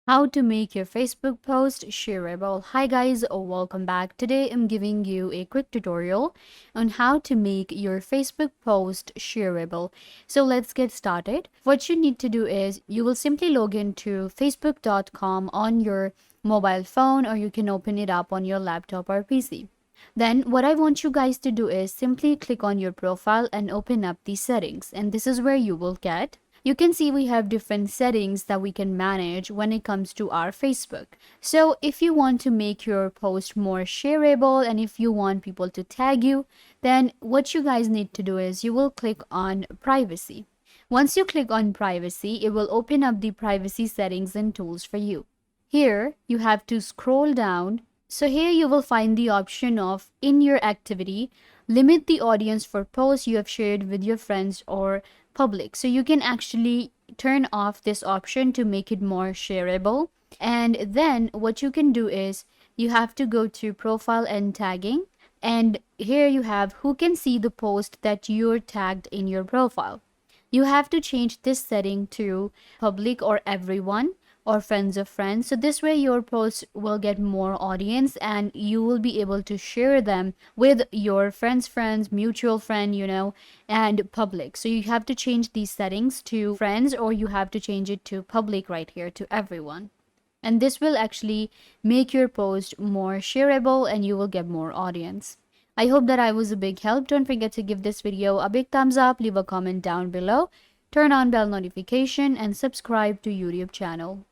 How to make your Facebook post shareable. Hi guys, welcome back. Today I'm giving you a quick tutorial on how to make your Facebook post shareable. So let's get started. What you need to do is you will simply log into facebook.com on your mobile phone, or you can open it up on your laptop or PC. Then what I want you guys to do is simply click on your profile and open up the settings, and this is where you can see we have different settings that we can manage when it comes to our Facebook. So if you want to make your post more shareable and if you want people to tag you, then what you guys need to do is you will click on privacy. Once you click on privacy, it will open up the privacy settings and tools for you. Here you have to scroll down. So here you will find the option of in your activity, limit the audience for posts you have shared with your friends or public. So you can actually turn off this option to make it more shareable. And then what you can do is you have to go to profile and tagging. And here you have who can see the post that you're tagged in your profile. You have to change this setting to public or everyone or friends of friends. So this way your posts will get more audience and you will be able to share them with your friends, mutual friend, and public. So you have to change these settings to friends, or you have to change it to public right here to everyone. And this will actually make your post more shareable and you will get more audience. I hope that I was a big help. Don't forget to give this video a big thumbs up, leave a comment down below, turn on bell notification, and subscribe to YouTube channel.